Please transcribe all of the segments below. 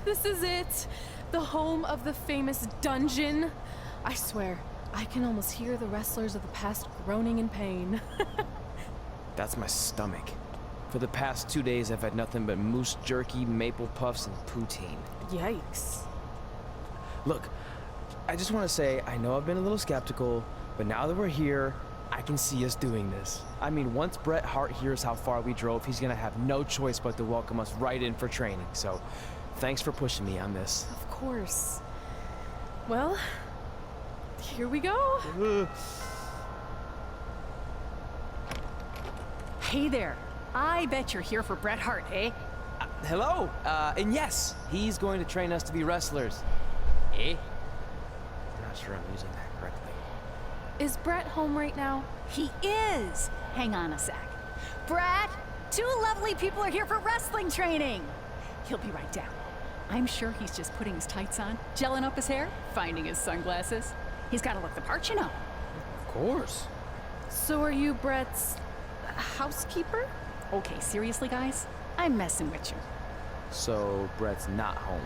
This is it. The home of the famous dungeon. I swear, I can almost hear the wrestlers of the past groaning in pain. That's my stomach. For the past 2 days, I've had nothing but moose jerky, maple puffs, and poutine. Yikes. Look, I just want to say, I know I've been a little skeptical, but now that we're here, I can see us doing this. I mean, once Bret Hart hears how far we drove, he's gonna have no choice but to welcome us right in for training. So, thanks for pushing me on this. Of course. Well, here we go. Hey there. I bet you're here for Bret Hart, eh? Hello, and yes, he's going to train us to be wrestlers. Eh? I'm not sure I'm using that correctly. Is Bret home right now? He is. Hang on a sec. Bret, 2 lovely people are here for wrestling training. He'll be right down. I'm sure he's just putting his tights on, gelling up his hair, finding his sunglasses. He's got to look the part, you know. Of course. So are you Bret's housekeeper? Okay, seriously, guys? I'm messing with you. So, Bret's not home.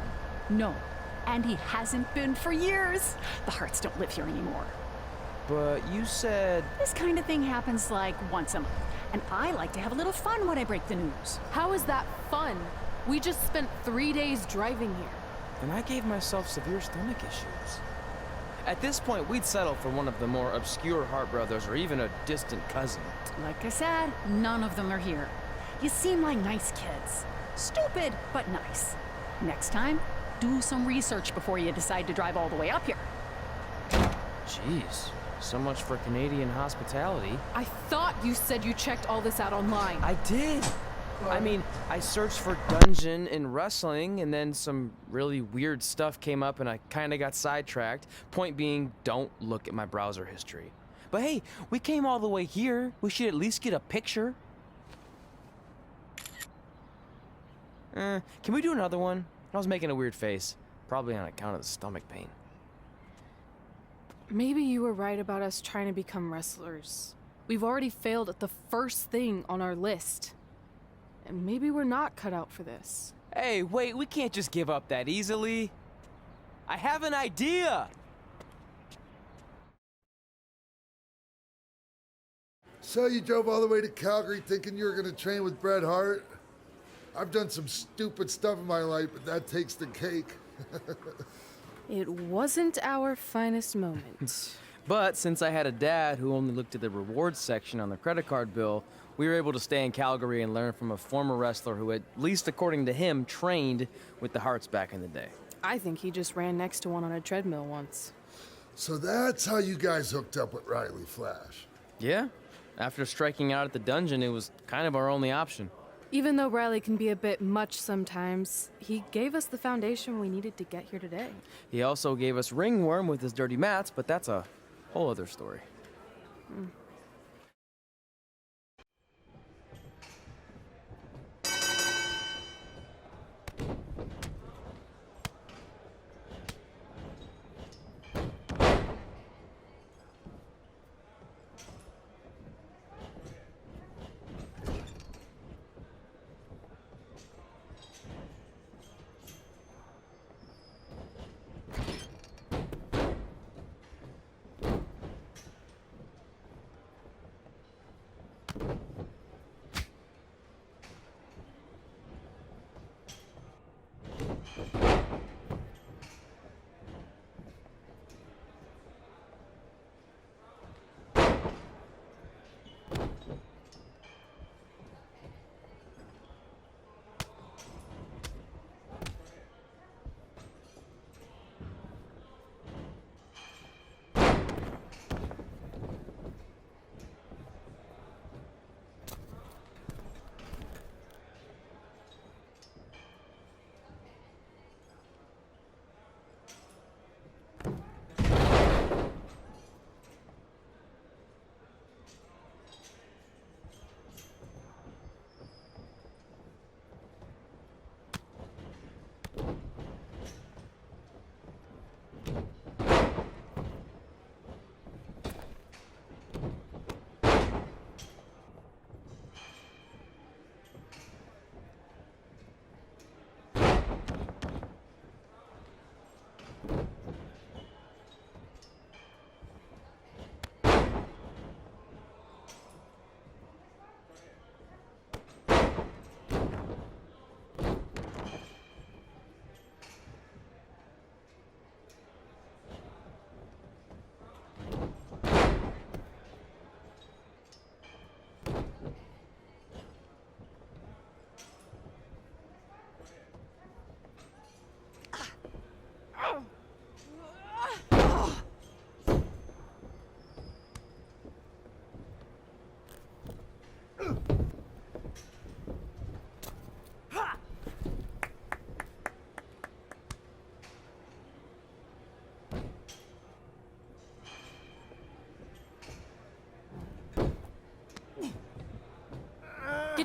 No, and he hasn't been for years. The Harts don't live here anymore. But you said... This kind of thing happens like once a month, and I like to have a little fun when I break the news. How is that fun? We just spent 3 days driving here. And I gave myself severe stomach issues. At this point, we'd settle for one of the more obscure Hart brothers or even a distant cousin. Like I said, none of them are here. You seem like nice kids. Stupid, but nice. Next time, do some research before you decide to drive all the way up here. Jeez, so much for Canadian hospitality. I thought you said you checked all this out online. I did. I mean, I searched for dungeon and wrestling, and then some really weird stuff came up, and I kind of got sidetracked. Point being, don't look at my browser history. But hey, we came all the way here. We should at least get a picture. Can we do another one? I was making a weird face. Probably on account of the stomach pain. Maybe you were right about us trying to become wrestlers. We've already failed at the first thing on our list. And maybe we're not cut out for this. Hey, wait, we can't just give up that easily. I have an idea! So you drove all the way to Calgary thinking you were going to train with Bret Hart? I've done some stupid stuff in my life, but that takes the cake. It wasn't our finest moment. But since I had a dad who only looked at the rewards section on the credit card bill, we were able to stay in Calgary and learn from a former wrestler who, at least according to him, trained with the Harts back in the day. I think he just ran next to one on a treadmill once. So that's how you guys hooked up with Riley Flash. Yeah. After striking out at the dungeon, it was kind of our only option. Even though Riley can be a bit much sometimes, he gave us the foundation we needed to get here today. He also gave us Ringworm with his dirty mats, but that's a whole other story.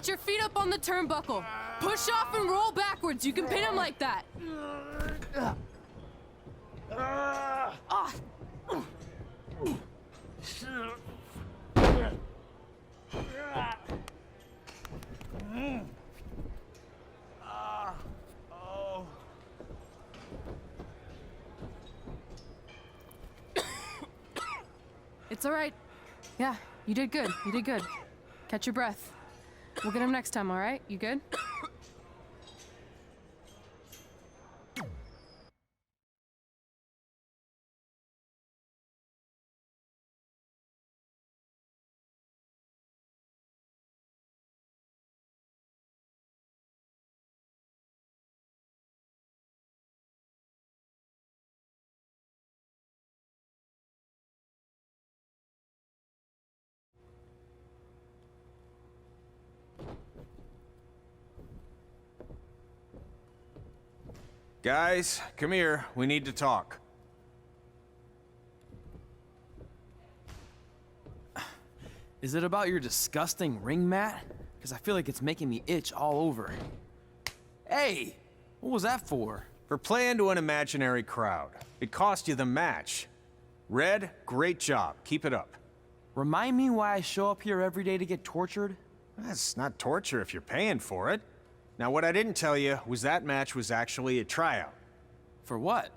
Get your feet up on the turnbuckle. Push off and roll backwards. You can pin him like that. It's all right. Yeah, you did good. You did good. Catch your breath. We'll get him next time, all right? You good? Guys, come here. We need to talk. Is it about your disgusting ring mat? Because I feel like it's making me itch all over. Hey! What was that for? For playing to an imaginary crowd. It cost you the match. Red, great job. Keep it up. Remind me why I show up here every day to get tortured? That's not torture if you're paying for it. Now, what I didn't tell you was that match was actually a tryout. For what?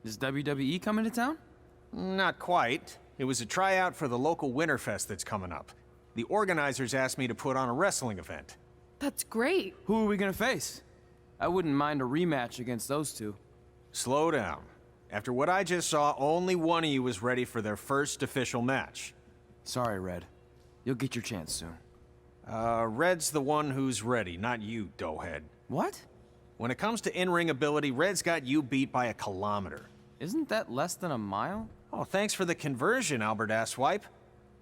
Is WWE coming to town? Not quite. It was a tryout for the local Winterfest that's coming up. The organizers asked me to put on a wrestling event. That's great. Who are we gonna face? I wouldn't mind a rematch against those two. Slow down. After what I just saw, only one of you was ready for their first official match. Sorry, Red. You'll get your chance soon. Red's the one who's ready, not you, doughhead. What? When it comes to in-ring ability, Red's got you beat by a kilometer. Isn't that less than a mile? Oh, thanks for the conversion, Albert Asswipe.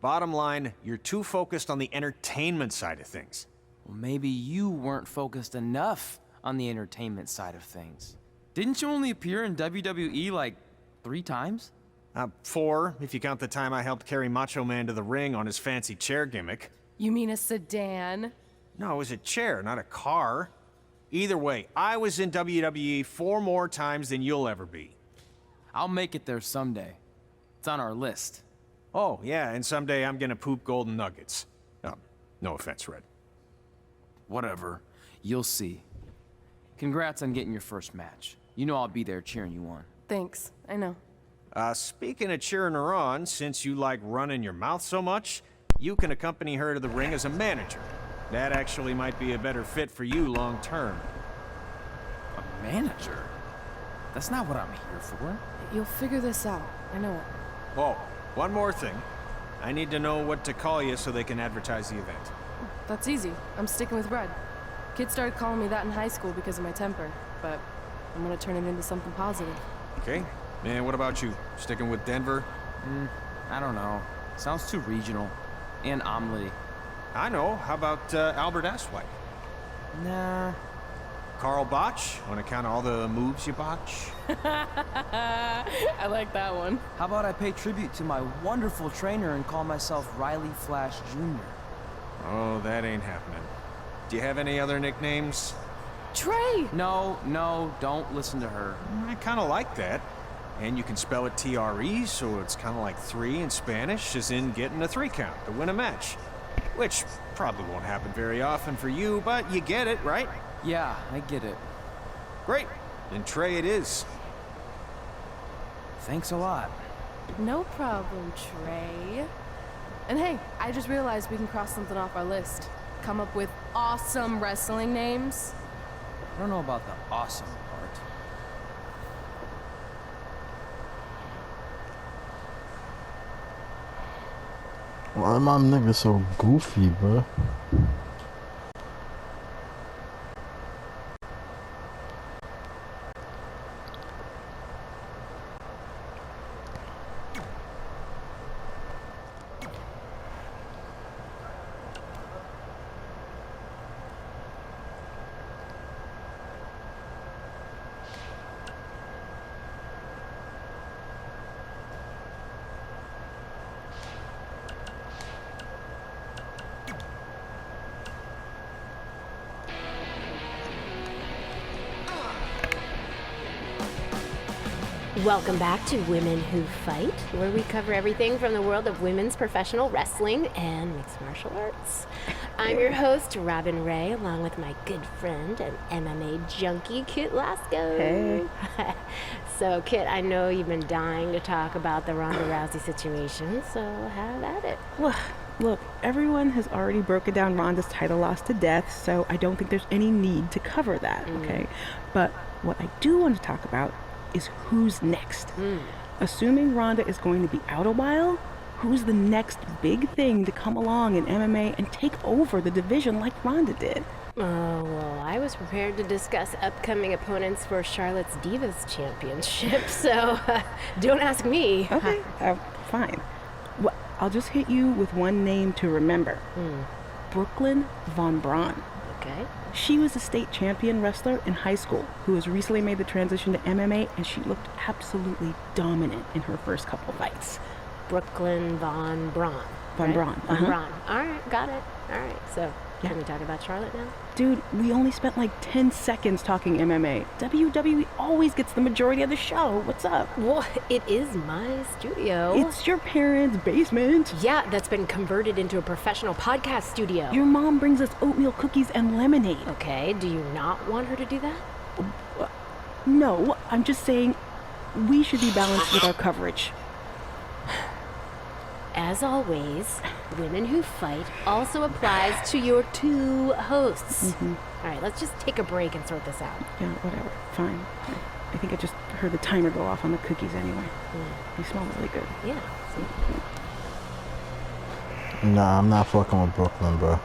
Bottom line, you're too focused on the entertainment side of things. Well, maybe you weren't focused enough on the entertainment side of things. Didn't you only appear in WWE like 3 times? 4, if you count the time I helped carry Macho Man to the ring on his fancy chair gimmick. You mean a sedan? No, it was a chair, not a car. Either way, I was in WWE 4 more times than you'll ever be. I'll make it there someday. It's on our list. Oh, yeah, and someday I'm gonna poop golden nuggets. No offense, Red. Whatever. You'll see. Congrats on getting your first match. You know I'll be there cheering you on. Thanks. I know. Speaking of cheering her on, since you like running your mouth so much, you can accompany her to the ring as a manager. That actually might be a better fit for you long term. A manager? That's not what I'm here for. You'll figure this out. I know it. Oh, one more thing. I need to know what to call you so they can advertise the event. That's easy. I'm sticking with Red. Kids started calling me that in high school because of my temper, but I'm gonna turn it into something positive. Okay. And what about you? Sticking with Denver? I don't know. Sounds too regional. And omelette. I know. How about Albert Asswipe? Nah. Carl Botch? On account of all the moves you botch? I like that one. How about I pay tribute to my wonderful trainer and call myself Riley Flash Jr.? Oh, that ain't happening. Do you have any other nicknames? Trey! No, don't listen to her. I kind of like that. And you can spell it T-R-E, so it's kind of like 3 in Spanish, as in getting a 3 count to win a match. Which probably won't happen very often for you, but you get it, right? Yeah, I get it. Great. Then Trey it is. Thanks a lot. No problem, Trey. And hey, I just realized we can cross something off our list. Come up with awesome wrestling names. I don't know about the awesome part. Why my nigga so goofy, bro? Welcome back to Women Who Fight, where we cover everything from the world of women's professional wrestling and mixed martial arts. I'm your host, Robin Ray, along with my good friend and MMA junkie, Kit Lasco. Hey. So, Kit, I know you've been dying to talk about the Ronda Rousey situation, so have at it. Well, look, everyone has already broken down Ronda's title loss to death, so I don't think there's any need to cover that, okay? But what I do want to talk about is who's next. Assuming Ronda is going to be out a while, who's the next big thing to come along in MMA and take over the division like Ronda did? Oh, well, I was prepared to discuss upcoming opponents for Charlotte's Divas Championship, so don't ask me. Okay, fine. Well, I'll just hit you with one name to remember. Brooklyn Von Braun. Okay. She was a state champion wrestler in high school who has recently made the transition to MMA, and she looked absolutely dominant in her first couple fights. Brooklyn Von Braun. Von Braun. Von Braun. All right, got it. All right, so can we talk about Charlotte now? Dude, we only spent like 10 seconds talking MMA. WWE always gets the majority of the show. What's up? Well, it is my studio. It's your parents' basement. Yeah, that's been converted into a professional podcast studio. Your mom brings us oatmeal cookies and lemonade. Okay, do you not want her to do that? No, I'm just saying we should be balanced with our coverage. As always, Women Who Fight also applies to your two hosts. All right, let's just take a break and sort this out. Yeah, whatever. Fine. I think I just heard the timer go off on the cookies anyway. They smell really good. Yeah. Nah, I'm not fucking with Brooklyn, bro.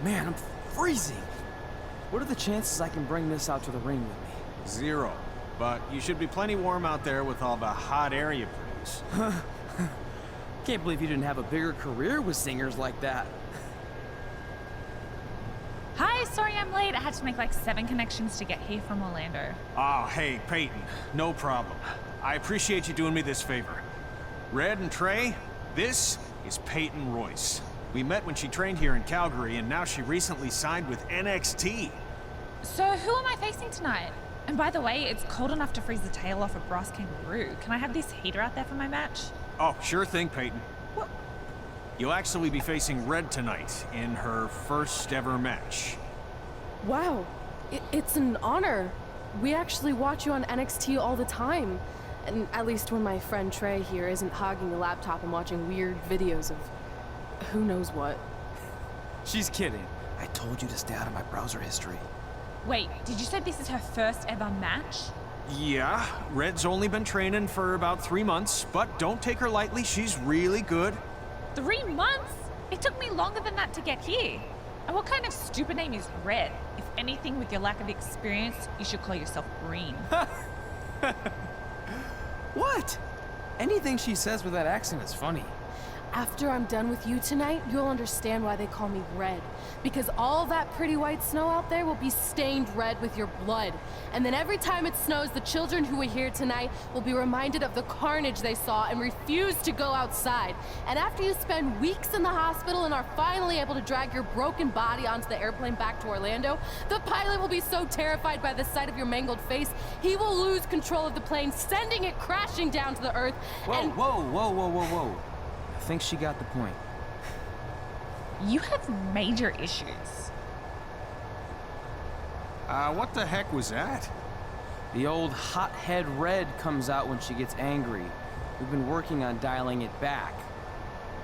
Man, I'm freezing. What are the chances I can bring this out to the ring with me? 0. But you should be plenty warm out there with all the hot air you produce. Can't believe you didn't have a bigger career with singers like that. Hi, sorry I'm late. I had to make like 7 connections to get here from Orlando. Oh, hey, Peyton. No problem. I appreciate you doing me this favor. Red and Trey, this is Peyton Royce. We met when she trained here in Calgary, and now she recently signed with NXT. So who am I facing tonight? And by the way, it's cold enough to freeze the tail off a brass kangaroo. Can I have this heater out there for my match? Oh, sure thing, Peyton. What? You'll actually be facing Red tonight in her first ever match. Wow, it's an honor. We actually watch you on NXT all the time. And at least when my friend Trey here isn't hogging a laptop and watching weird videos of who knows what. She's kidding. I told you to stay out of my browser history. Wait, did you say this is her first ever match? Yeah, Red's only been training for about 3 months, but don't take her lightly, she's really good. 3 months? It took me longer than that to get here. And what kind of stupid name is Red? If anything, with your lack of experience, you should call yourself Green. What? Anything she says with that accent is funny. After I'm done with you tonight, you'll understand why they call me Red. Because all that pretty white snow out there will be stained red with your blood. And then every time it snows, the children who are here tonight will be reminded of the carnage they saw and refuse to go outside. And after you spend weeks in the hospital and are finally able to drag your broken body onto the airplane back to Orlando, the pilot will be so terrified by the sight of your mangled face, he will lose control of the plane, sending it crashing down to the earth. Whoa. I think she got the point. You have major issues. What the heck was that? The old hothead Red comes out when she gets angry. We've been working on dialing it back.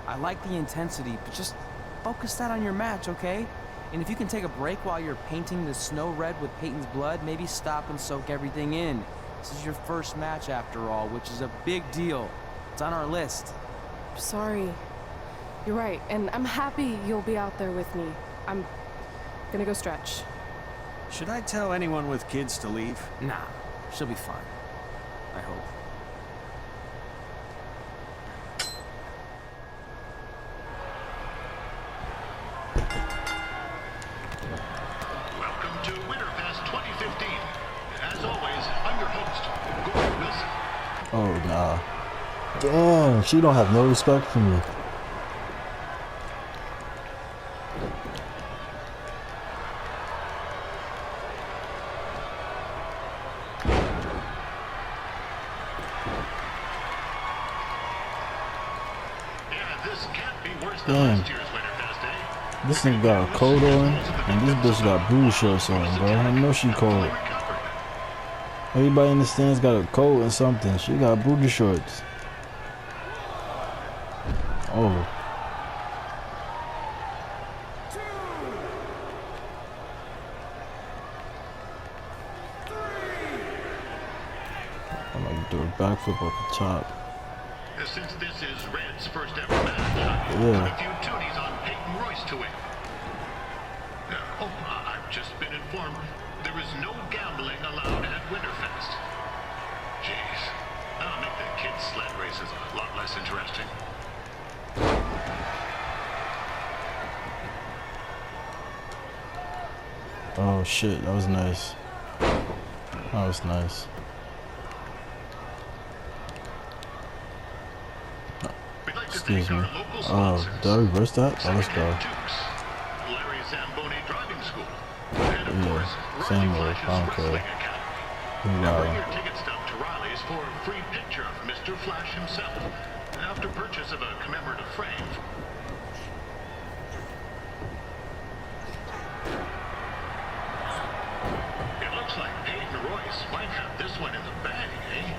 I like the intensity, but just focus that on your match, okay? And if you can take a break while you're painting the snow red with Peyton's blood, maybe stop and soak everything in. This is your first match after all, which is a big deal. It's on our list. Sorry. You're right, and I'm happy you'll be out there with me. I'm gonna go stretch. Should I tell anyone with kids to leave? Nah, she'll be fine. I hope. Welcome to Winterfest 2015. As always, I'm your host, Gordon Wilson. Oh, nah. Damn, she don't have no respect for me. Yeah, this can't be worse than Damn. last year's Winterfest, eh? This nigga got a coat on, and this bitch got booty shorts on, bro. I know she cold. Everybody in the stands got a coat and something. She got booty shorts. Oh. I'm gonna do a backflip off the top. Since this is Red's first ever match, I put a few toonies on Peyton Royce to win. I've just been informed there is no gambling allowed at Winterfest. Jeez, that'll make the kids' sled races a lot less interesting. Oh shit, that was nice. That was nice. Excuse me. Oh, did I reverse that? Oh, let's go. Yeah, same way. I don't care. Now bring your ticket stub to Riley's for a free picture of Mr. Flash himself, after purchase of a commemorative frame. It looks like Peyton Royce might have this one in the bag, eh?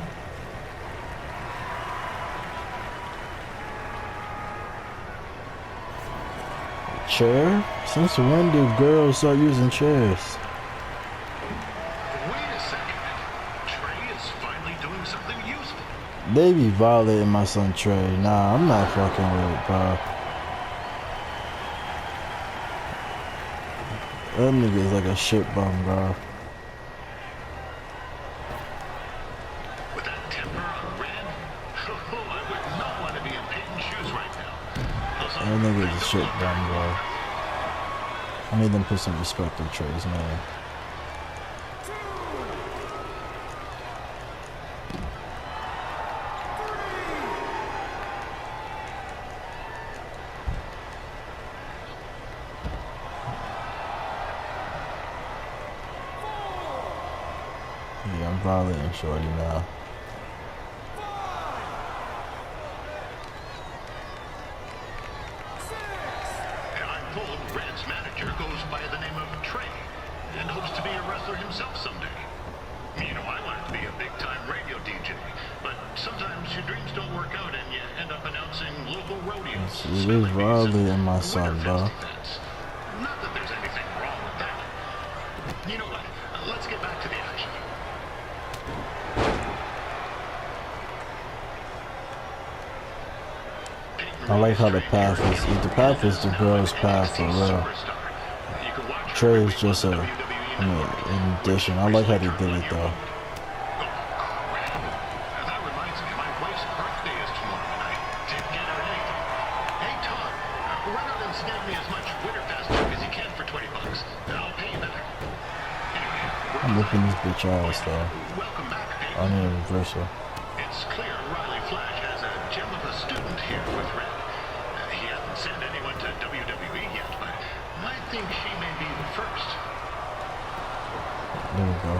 Chair? Since when did girls start using chairs? Wait a second. Trey is finally doing something useful. They be violating my son Trey. Nah, I'm not fucking with it, bro. That nigga is like a shit bum, bro. With that temper on Red, I would not want to be in Peyton's shoes right now. That nigga is a shit bum, bro. I need them to put some respect on Trey's name. Yeah, I'm violating Shorty now. Red's manager goes by the name of Trey and hopes to be a wrestler himself someday. You know, I wanted to be a big-time radio DJ, but sometimes your dreams don't work out and you end up announcing local rodeos. It is violating my son, bro. Not that there's anything wrong with that. You know what? Let's get back to the action. I like how the path is. The path is the girl's path for real. Trey is just an addition. I like how they did it though. That reminds me, my wife's birthday is tomorrow night. Didn't get her anything. Hey Tom, run out and snag me as much Winterfest as you can for $20. I'll pay you back. Anyway, I'm whipping this bitch ass though. Welcome back, Peyton. I need a reversal. It's clear Riley Flash has a gem of a student here with Red. He hasn't sent anyone to WWE yet, but I think she may be the first. There we go.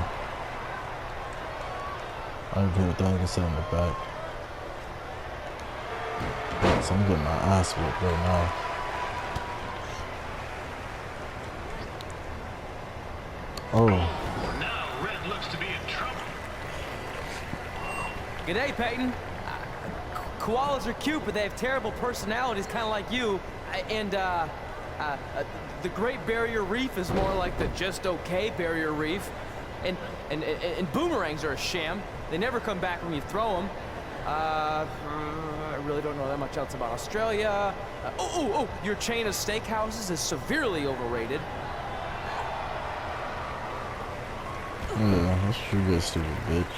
I don't care what that nigga said in the back. So I'm getting my ass whipped right now. Oh. Now Red looks to be in trouble. G'day, Peyton. Koalas are cute, but they have terrible personalities, kind of like you. The Great Barrier Reef is more like the just okay Barrier Reef. And boomerangs are a sham. They never come back when you throw them. I really don't know that much else about Australia. Your chain of steakhouses is severely overrated. Yeah, that's what you get, stupid bitch.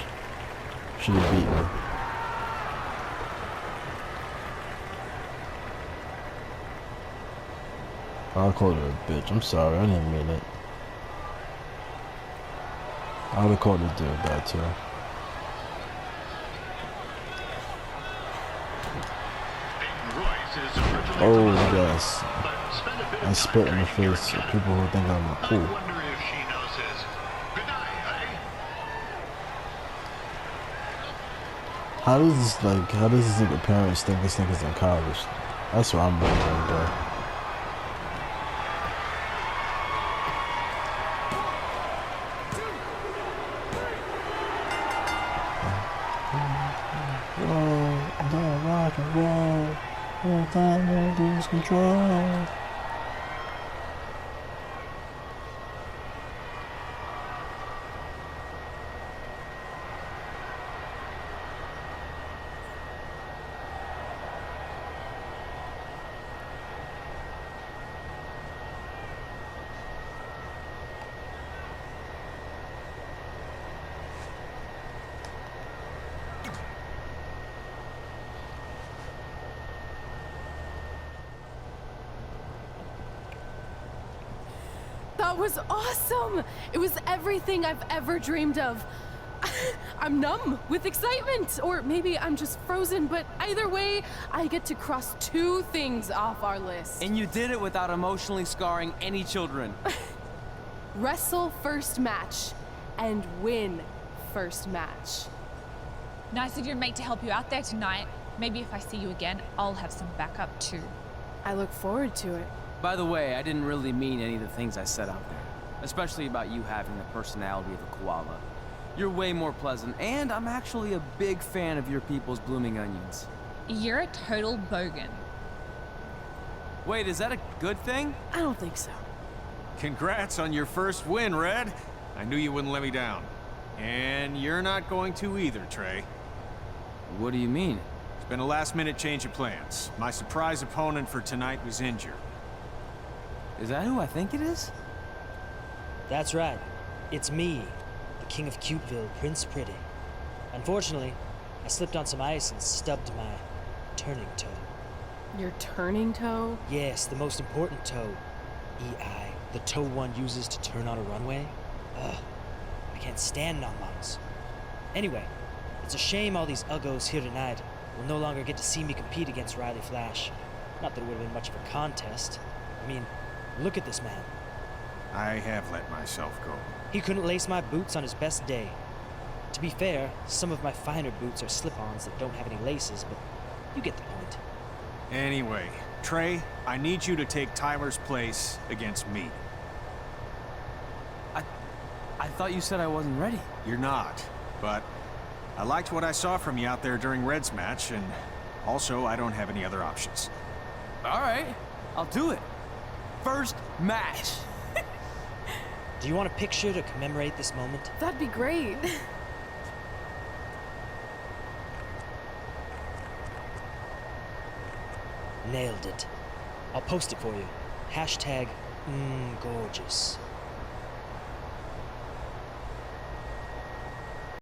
Should've beat me. I'll call her a bitch. I'm sorry, I didn't mean it. I would've called this dude that too. Oh yes. I spit in the face of people who think I'm cool. How does this nigga parents think this nigga's in college? That's what I'm wondering, bro. Rock and roll. All time I lose control. That was awesome! It was everything I've ever dreamed of. I'm numb with excitement, or maybe I'm just frozen, but either way, I get to cross 2 things off our list. And you did it without emotionally scarring any children. Wrestle first match, and win first match. Nice of your mate to help you out there tonight. Maybe if I see you again, I'll have some backup too. I look forward to it. By the way, I didn't really mean any of the things I said out there. Especially about you having the personality of a koala. You're way more pleasant, and I'm actually a big fan of your people's blooming onions. You're a total bogan. Wait, is that a good thing? I don't think so. Congrats on your first win, Red. I knew you wouldn't let me down. And you're not going to either, Trey. What do you mean? It's been a last-minute change of plans. My surprise opponent for tonight was injured. Is that who I think it is? That's right. It's me, the King of Cuteville, Prince Pretty. Unfortunately, I slipped on some ice and stubbed my turning toe. Your turning toe? Yes, the most important toe. EI, the toe one uses to turn on a runway. Ugh, I can't stand non-models. Anyway, it's a shame all these uggos here tonight will no longer get to see me compete against Riley Flash. Not that it would have been much of a contest. I mean, look at this man. I have let myself go. He couldn't lace my boots on his best day. To be fair, some of my finer boots are slip-ons that don't have any laces, but you get the point. Anyway, Trey, I need you to take Tyler's place against me. I thought you said I wasn't ready. You're not, but I liked what I saw from you out there during Red's match, and also I don't have any other options. All right, I'll do it. First match. Do you want a picture to commemorate this moment? That'd be great. Nailed it. I'll post it for you. Hashtag gorgeous.